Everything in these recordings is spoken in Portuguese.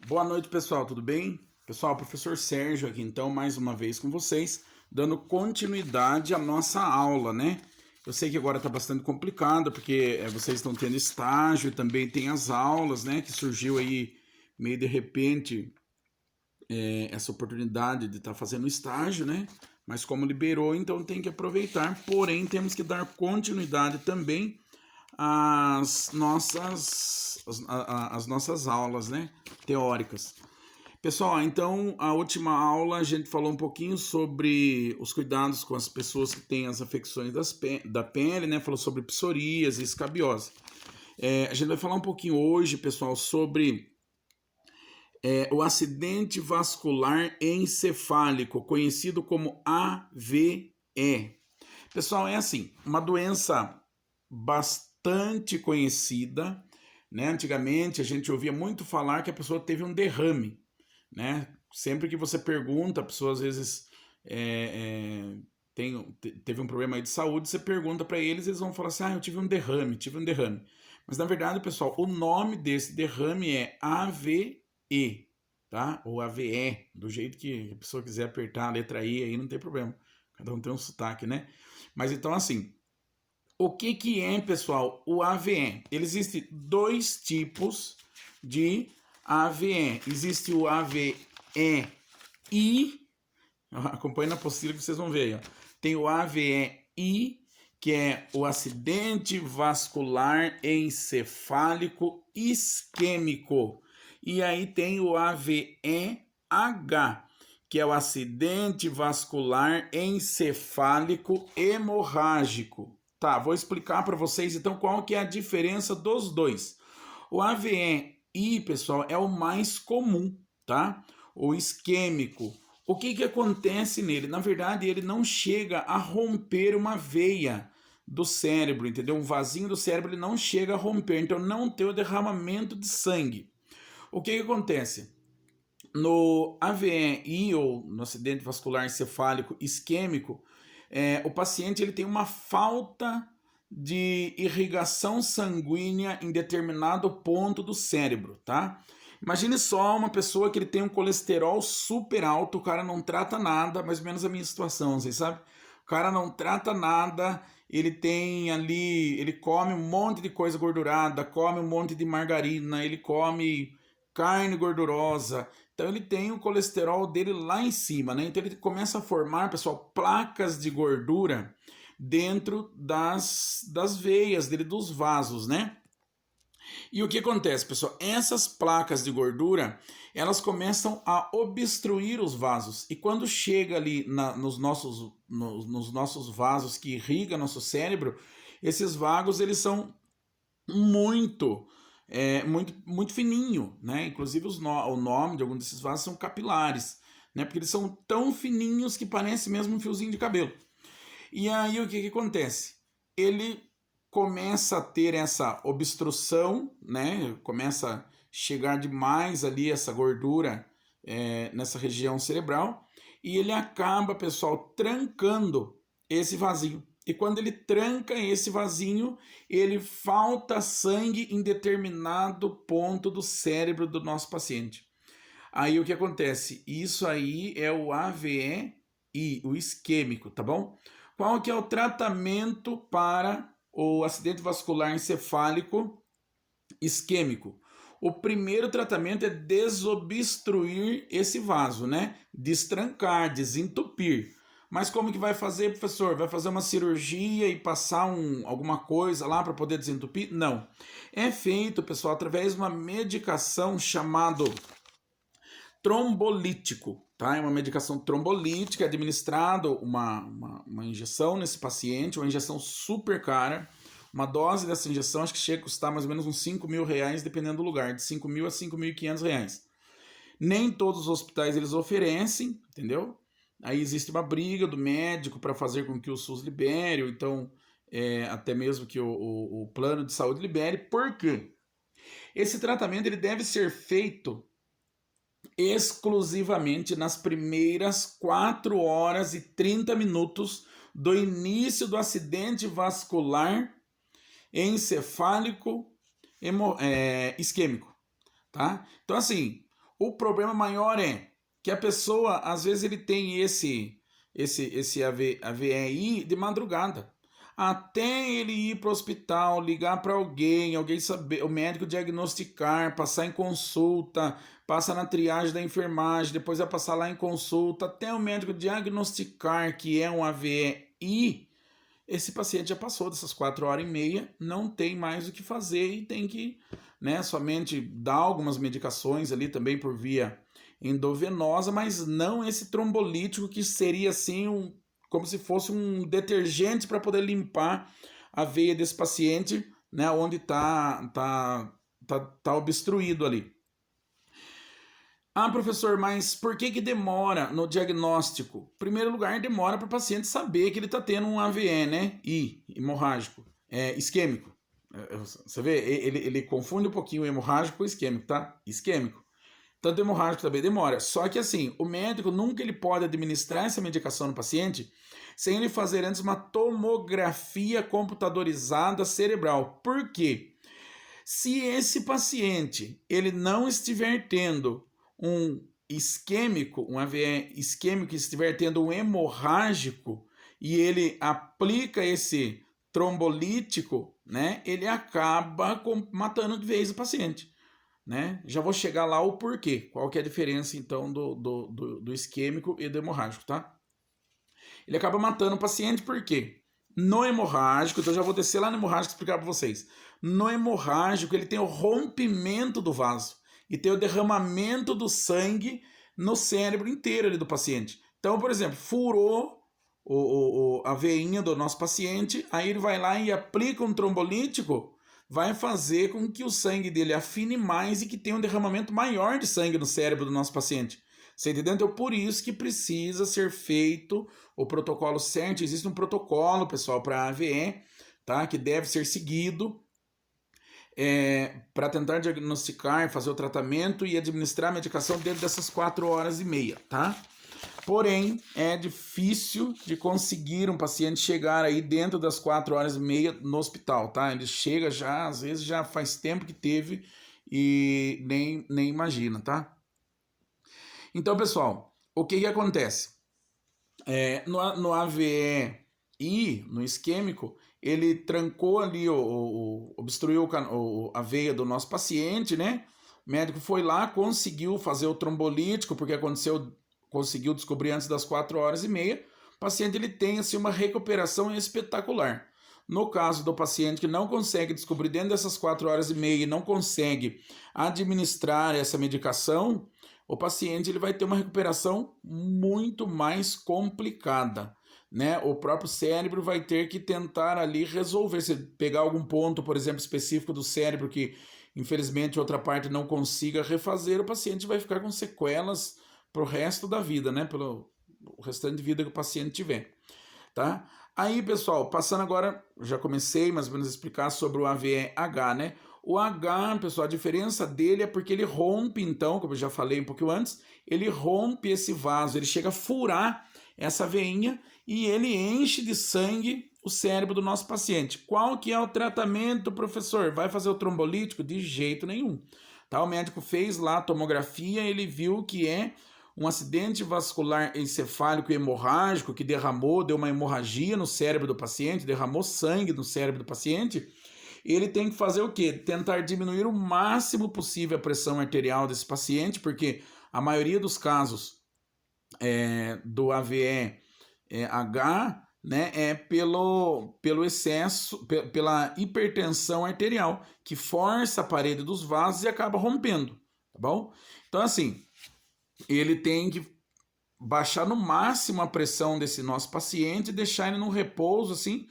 Boa noite, pessoal, tudo bem? Pessoal, professor Sérgio aqui, então, mais uma vez com vocês, dando continuidade à nossa aula, né? Eu sei que agora está bastante complicado, porque vocês estão tendo estágio, também tem as aulas, né? Que surgiu aí meio de repente essa oportunidade de estar fazendo estágio, né? Mas como liberou, então tem que aproveitar, porém temos que dar continuidade também às nossas aulas, né? Teóricas. Pessoal, então a última aula a gente falou um pouquinho sobre os cuidados com as pessoas que têm as afecções da pele, né? Falou sobre psoríase e escabiose. A gente vai falar um pouquinho hoje, pessoal, sobre o acidente vascular encefálico, conhecido como AVE. Pessoal, é assim, uma doença bastante conhecida, né? Antigamente a gente ouvia muito falar que a pessoa teve um derrame, né? Sempre que você pergunta, a pessoa às vezes teve um problema aí de saúde, você pergunta para eles, eles vão falar assim, eu tive um derrame. Mas na verdade, pessoal, o nome desse derrame é AVE, tá? Ou AVE, do jeito que a pessoa quiser apertar a letra I aí, não tem problema. Cada um tem um sotaque, né? Mas então, assim, o que é, pessoal, o AVE? Existem dois tipos de AVE. Existe o AVE-I, acompanhe na apostila que vocês vão ver aí, ó. Tem o AVE-I, que é o acidente vascular encefálico isquêmico. E aí tem o AVE-H, que é o acidente vascular encefálico hemorrágico. Tá, vou explicar para vocês então qual que é a diferença dos dois. O AVE-I, pessoal, é o mais comum, tá? O isquêmico. O que acontece nele? Na verdade, ele não chega a romper uma veia do cérebro, entendeu? Um vasinho do cérebro ele não chega a romper, então não tem o derramamento de sangue. O que acontece? No AVE-I, ou no acidente vascular encefálico isquêmico, o paciente ele tem uma falta de irrigação sanguínea em determinado ponto do cérebro, tá? Imagine só uma pessoa que ele tem um colesterol super alto, o cara não trata nada, mais ou menos a minha situação, vocês sabem? O cara não trata nada, ele tem ali, ele come um monte de coisa gordurada, come um monte de margarina, ele come carne gordurosa, então ele tem o colesterol dele lá em cima, né? Então ele começa a formar, pessoal, placas de gordura dentro das veias dele, dos vasos, né? E o que acontece, pessoal? Essas placas de gordura, elas começam a obstruir os vasos. E quando chega ali nos nossos vasos que irrigam nosso cérebro, esses vagos, eles são muito fininho, né? Inclusive o nome de alguns desses vasos são capilares, né? Porque eles são tão fininhos que parece mesmo um fiozinho de cabelo. E aí o que acontece? Ele começa a ter essa obstrução, né? Começa a chegar demais ali essa gordura nessa região cerebral e ele acaba, pessoal, trancando esse vasinho. E quando ele tranca esse vasinho, ele falta sangue em determinado ponto do cérebro do nosso paciente. Aí o que acontece? Isso aí é o AVE-I, o isquêmico, tá bom? Qual que é o tratamento para o acidente vascular encefálico isquêmico? O primeiro tratamento é desobstruir esse vaso, né? Destrancar, desentupir. Mas como que vai fazer, professor? Vai fazer uma cirurgia e passar alguma coisa lá para poder desentupir? Não. É feito, pessoal, através de uma medicação chamada trombolítico, tá? É uma medicação trombolítica, é administrado uma injeção nesse paciente, uma injeção super cara. Uma dose dessa injeção acho que chega a custar mais ou menos uns 5 mil reais, dependendo do lugar, de 5 mil a 5.500 reais. Nem todos os hospitais eles oferecem, entendeu? Aí existe uma briga do médico para fazer com que o SUS libere, ou então até mesmo que o plano de saúde libere. Por quê? Esse tratamento ele deve ser feito exclusivamente nas primeiras 4 horas e 30 minutos do início do acidente vascular encefálico isquêmico, tá? Então assim, O problema maior é que a pessoa, às vezes, ele tem esse AVEI de madrugada. Até ele ir para o hospital, ligar para alguém saber, o médico diagnosticar, passar em consulta, passa na triagem da enfermagem, depois vai passar lá em consulta, até o médico diagnosticar que é um AVEI, esse paciente já passou dessas 4 horas e meia, não tem mais o que fazer e tem que, né, somente dar algumas medicações ali também por via endovenosa, mas não esse trombolítico que seria assim como se fosse um detergente para poder limpar a veia desse paciente, né, onde tá obstruído ali. Ah, professor, mas por que demora no diagnóstico? Em primeiro lugar, demora para o paciente saber que ele está tendo um AVE, né? Hemorrágico, isquêmico. Você vê, ele confunde um pouquinho o hemorrágico com o isquêmico, tá? Isquêmico. Tanto hemorrágico também demora. Só que assim, o médico nunca ele pode administrar essa medicação no paciente sem ele fazer antes uma tomografia computadorizada cerebral. Por quê? Se esse paciente ele não estiver tendo um isquêmico, um AVE isquêmico, estiver tendo um hemorrágico e ele aplica esse trombolítico, né, ele acaba matando de vez o paciente. Né? Já vou chegar lá o porquê, qual que é a diferença então do isquêmico e do hemorrágico, tá? Ele acaba matando o paciente porque no hemorrágico, então já vou descer lá no hemorrágico e explicar para vocês. No hemorrágico ele tem o rompimento do vaso e tem o derramamento do sangue no cérebro inteiro ali do paciente. Então, por exemplo, furou a veinha do nosso paciente, aí ele vai lá e aplica um trombolítico, vai fazer com que o sangue dele afine mais e que tenha um derramamento maior de sangue no cérebro do nosso paciente. Você entendeu? Então, por isso que precisa ser feito o protocolo certo. Existe um protocolo, pessoal, para AVE, tá? Que deve ser seguido para tentar diagnosticar, fazer o tratamento e administrar a medicação dentro dessas 4 horas e meia, tá? Porém, é difícil de conseguir um paciente chegar aí dentro das 4 horas e meia no hospital, tá? Ele chega já, às vezes já faz tempo que teve e nem imagina, tá? Então, pessoal, o que acontece? No AVEI, no isquêmico, ele trancou ali, obstruiu a veia do nosso paciente, né? O médico foi lá, conseguiu fazer o trombolítico, porque conseguiu descobrir antes das 4 horas e meia. O paciente ele tem assim, uma recuperação espetacular. No caso do paciente que não consegue descobrir dentro dessas 4 horas e meia e não consegue administrar essa medicação, o paciente ele vai ter uma recuperação muito mais complicada, né? O próprio cérebro vai ter que tentar ali resolver, se pegar algum ponto, por exemplo, específico do cérebro que infelizmente outra parte não consiga refazer, o paciente vai ficar com sequelas para o resto da vida, né? Pelo restante de vida que o paciente tiver, tá? Aí, pessoal, passando agora, já comecei mais ou menos a explicar sobre o AVE-H, né? O H, pessoal, a diferença dele é porque ele rompe, então, como eu já falei um pouquinho antes, ele rompe esse vaso, ele chega a furar essa veinha e ele enche de sangue o cérebro do nosso paciente. Qual que é o tratamento, professor? Vai fazer o trombolítico? De jeito nenhum. Tá? O médico fez lá a tomografia, ele viu que é um acidente vascular encefálico hemorrágico que deu uma hemorragia no cérebro do paciente, derramou sangue no cérebro do paciente. Ele tem que fazer o quê? Tentar diminuir o máximo possível a pressão arterial desse paciente, porque a maioria dos casos do AVE-H, né, é pelo excesso, pela hipertensão arterial, que força a parede dos vasos e acaba rompendo, tá bom? Então, assim, ele tem que baixar no máximo a pressão desse nosso paciente e deixar ele num repouso, assim,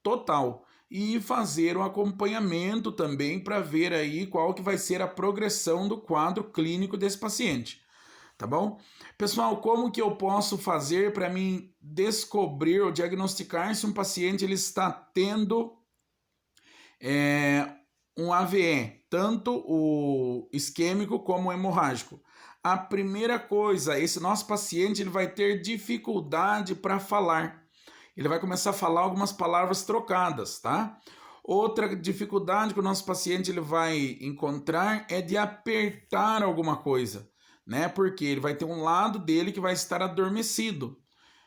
total. E fazer um acompanhamento também para ver aí qual que vai ser a progressão do quadro clínico desse paciente, tá bom? Pessoal, como que eu posso fazer para mim descobrir ou diagnosticar se um paciente ele está tendo um AVE, tanto o isquêmico como o hemorrágico? A primeira coisa, esse nosso paciente ele vai ter dificuldade para falar. Ele vai começar a falar algumas palavras trocadas, tá? Outra dificuldade que o nosso paciente ele vai encontrar é de apertar alguma coisa, né? Porque ele vai ter um lado dele que vai estar adormecido,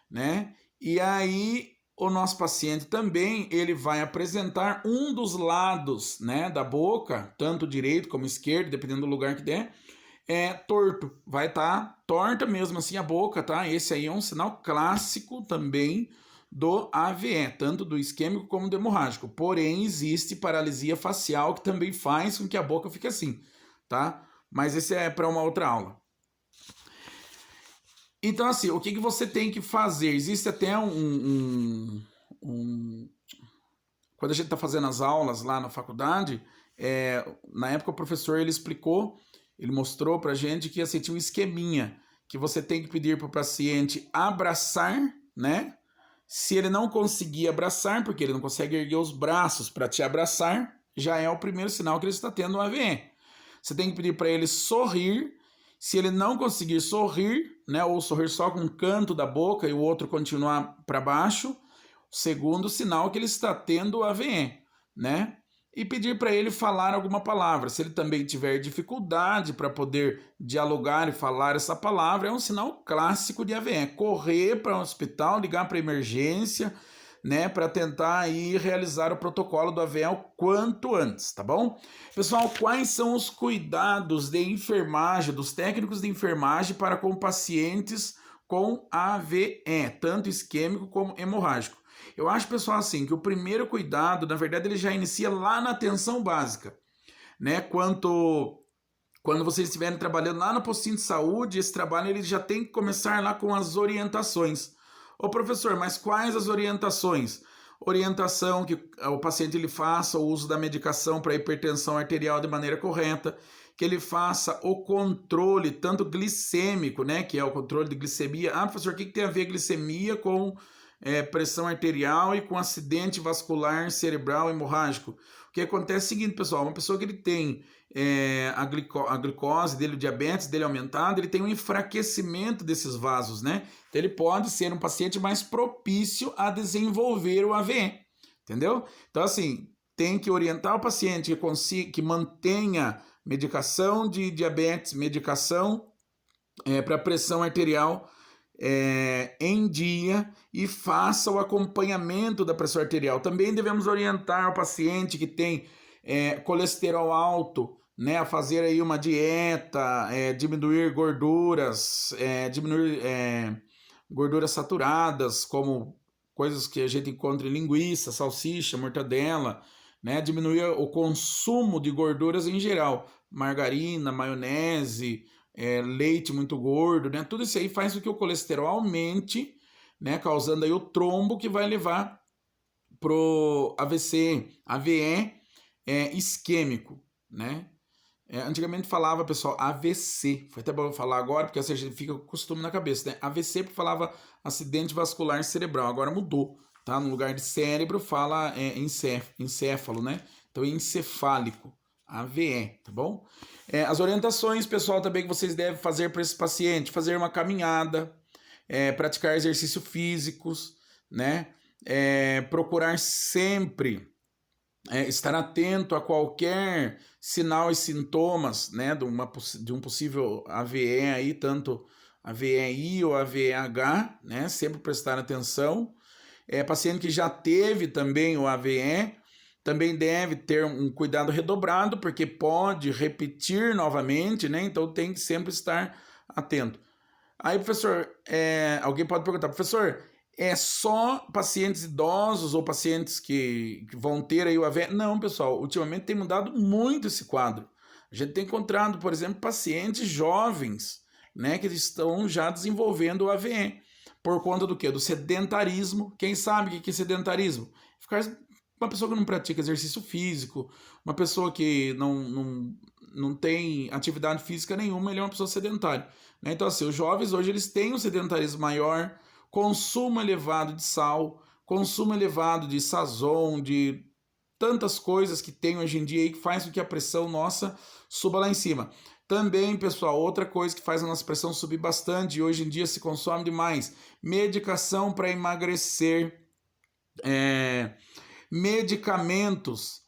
né? E aí o nosso paciente também, ele vai apresentar um dos lados, né, da boca, tanto direito como esquerdo, dependendo do lugar que der, torto, vai estar torta mesmo assim a boca, tá? Esse aí é um sinal clássico também do AVE, tanto do isquêmico como do hemorrágico. Porém, existe paralisia facial que também faz com que a boca fique assim, tá? Mas esse é para uma outra aula. Então, assim, o que você tem que fazer? Existe até quando a gente está fazendo as aulas lá na faculdade, na época o professor ele explicou, ele mostrou pra gente que assim, tinha um esqueminha que você tem que pedir para o paciente abraçar, né? Se ele não conseguir abraçar, porque ele não consegue erguer os braços para te abraçar, já é o primeiro sinal que ele está tendo um AVE. Você tem que pedir para ele sorrir. Se ele não conseguir sorrir, né, ou sorrir só com um canto da boca e o outro continuar para baixo, o segundo sinal que ele está tendo AVE, né? E pedir para ele falar alguma palavra. Se ele também tiver dificuldade para poder dialogar e falar essa palavra, é um sinal clássico de AVE. Correr para o hospital, ligar para a emergência, né, para tentar aí realizar o protocolo do AVE o quanto antes, tá bom? Pessoal, quais são os cuidados de enfermagem, dos técnicos de enfermagem para com pacientes com AVE, tanto isquêmico como hemorrágico? Eu acho, pessoal, assim, que o primeiro cuidado, na verdade, ele já inicia lá na atenção básica, né? Quando vocês estiverem trabalhando lá no postinho de saúde, esse trabalho ele já tem que começar lá com as orientações. Ô professor, mas quais as orientações? Orientação que o paciente ele faça o uso da medicação para hipertensão arterial de maneira correta, que ele faça o controle tanto glicêmico, né, que é o controle de glicemia. Ah, professor, o que tem a ver glicemia com pressão arterial e com acidente vascular cerebral hemorrágico? O que acontece é o seguinte, pessoal, uma pessoa que ele tem a glicose dele, o diabetes dele aumentado, ele tem um enfraquecimento desses vasos, né? Então ele pode ser um paciente mais propício a desenvolver o AVE, entendeu? Então assim, tem que orientar o paciente que mantenha medicação de diabetes, medicação para pressão arterial em dia e faça o acompanhamento da pressão arterial. Também devemos orientar o paciente que tem colesterol alto, né, a fazer aí uma dieta, diminuir gorduras, diminuir gorduras saturadas, como coisas que a gente encontra em linguiça, salsicha, mortadela, né, diminuir o consumo de gorduras em geral, margarina, maionese, leite muito gordo, né, tudo isso aí faz com que o colesterol aumente, né, causando aí o trombo que vai levar pro AVC, AVE isquêmico, né? Antigamente falava, pessoal, AVC. Foi até bom falar agora, porque assim, a gente fica com costume na cabeça, né? AVC porque falava acidente vascular cerebral. Agora mudou, tá? No lugar de cérebro fala encéfalo, né? Então é encefálico. AVE, tá bom? As orientações, pessoal, também que vocês devem fazer para esse paciente: fazer uma caminhada, praticar exercícios físicos, né? Procurar sempre estar atento a qualquer sinal e sintomas, né, de um possível AVE aí, tanto AVEI ou AVEH, né, sempre prestar atenção. Paciente que já teve também o AVE também deve ter um cuidado redobrado, porque pode repetir novamente, né, então tem que sempre estar atento. Aí, professor, alguém pode perguntar: professor, é só pacientes idosos ou pacientes que vão ter aí o AVE? Não, pessoal, ultimamente tem mudado muito esse quadro. A gente tem encontrado, por exemplo, pacientes jovens, né, que estão já desenvolvendo o AVE. Por conta do quê? Do sedentarismo. Quem sabe o que é sedentarismo? Uma pessoa que não pratica exercício físico, uma pessoa que não tem atividade física nenhuma, ele é uma pessoa sedentária, né? Então, assim, os jovens hoje eles têm um sedentarismo maior, consumo elevado de sal, consumo elevado de sazon, de tantas coisas que tem hoje em dia aí que faz com que a pressão nossa suba lá em cima. Também, pessoal, outra coisa que faz a nossa pressão subir bastante e hoje em dia se consome demais: medicação para emagrecer, medicamentos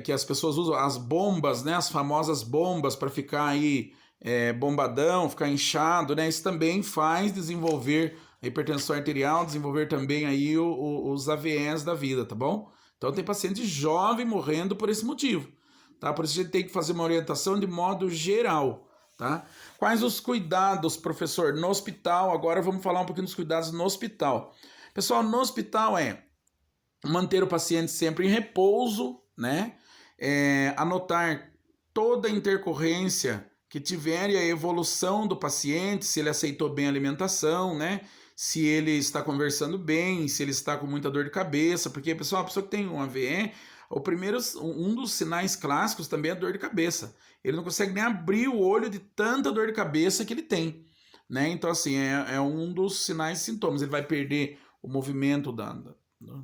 que as pessoas usam as bombas, né? As famosas bombas para ficar aí bombadão, ficar inchado, né? Isso também faz desenvolver a hipertensão arterial, desenvolver também aí os AVEs da vida, tá bom? Então tem paciente jovem morrendo por esse motivo, tá? Por isso a gente tem que fazer uma orientação de modo geral, tá? Quais os cuidados, professor, no hospital? Agora vamos falar um pouquinho dos cuidados no hospital. Pessoal, no hospital manter o paciente sempre em repouso, né? Anotar toda a intercorrência que tiver e a evolução do paciente, se ele aceitou bem a alimentação, né? Se ele está conversando bem, se ele está com muita dor de cabeça, porque, pessoal, a pessoa que tem um AVE, um dos sinais clássicos também é a dor de cabeça. Ele não consegue nem abrir o olho de tanta dor de cabeça que ele tem, né? Então, assim, é um dos sinais e sintomas. Ele vai perder o movimento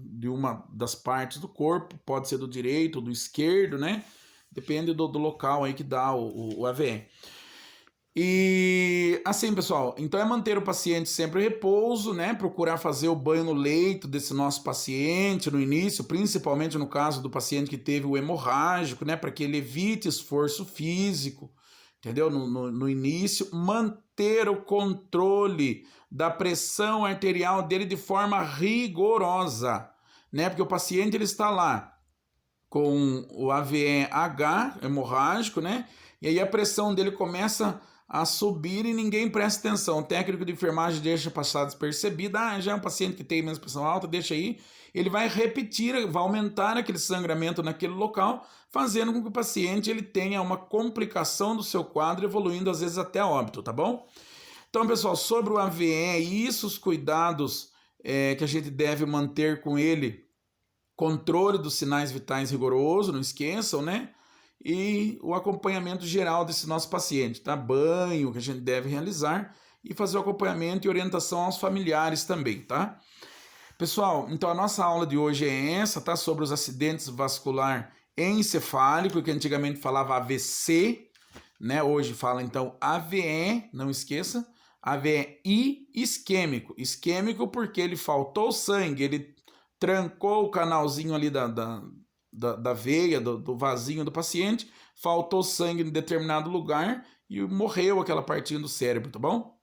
de uma das partes do corpo, pode ser do direito ou do esquerdo, né? Depende do local aí que dá o AVE. E assim, pessoal, então manter o paciente sempre em repouso, né? Procurar fazer o banho no leito desse nosso paciente no início, principalmente no caso do paciente que teve o hemorrágico, né? Para que ele evite esforço físico, entendeu? No início, manter o controle da pressão arterial dele de forma rigorosa, né? Porque o paciente ele está lá com o AVE-H hemorrágico, né? E aí a pressão dele começa a subir e ninguém presta atenção. O técnico de enfermagem deixa passar despercebido. Já é um paciente que tem menos pressão alta, deixa aí. Ele vai repetir, vai aumentar aquele sangramento naquele local, fazendo com que o paciente ele tenha uma complicação do seu quadro, evoluindo às vezes até óbito, tá bom? Então, pessoal, sobre o AVE, isso, os cuidados que a gente deve manter com ele, controle dos sinais vitais rigoroso, não esqueçam, né? E o acompanhamento geral desse nosso paciente, tá? Banho que a gente deve realizar e fazer o acompanhamento e orientação aos familiares também, tá? Pessoal, então a nossa aula de hoje é essa, tá? Sobre os acidentes vascular encefálico, que antigamente falava AVC, né? Hoje fala então AVE, não esqueça, AVI isquêmico. Isquêmico porque ele faltou sangue, ele trancou o canalzinho ali da veia, do vasinho do paciente, faltou sangue em determinado lugar e morreu aquela partinha do cérebro, tá bom?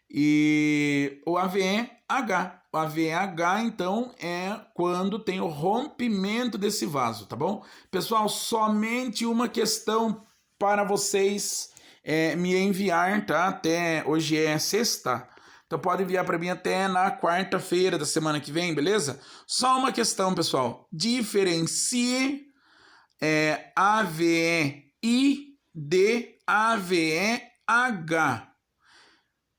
E o AVE-H. O AVE-H, então, é quando tem o rompimento desse vaso, tá bom? Pessoal, somente uma questão para vocês me enviar, tá? Até hoje é sexta. Então pode enviar para mim até na quarta-feira da semana que vem, beleza? Só uma questão, pessoal. Diferencie AVE-I de AVE-H.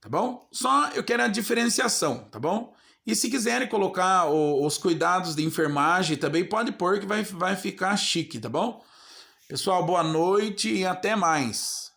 Tá bom? Só eu quero a diferenciação, tá bom? E se quiserem colocar os cuidados de enfermagem também, pode pôr que vai ficar chique, tá bom? Pessoal, boa noite e até mais.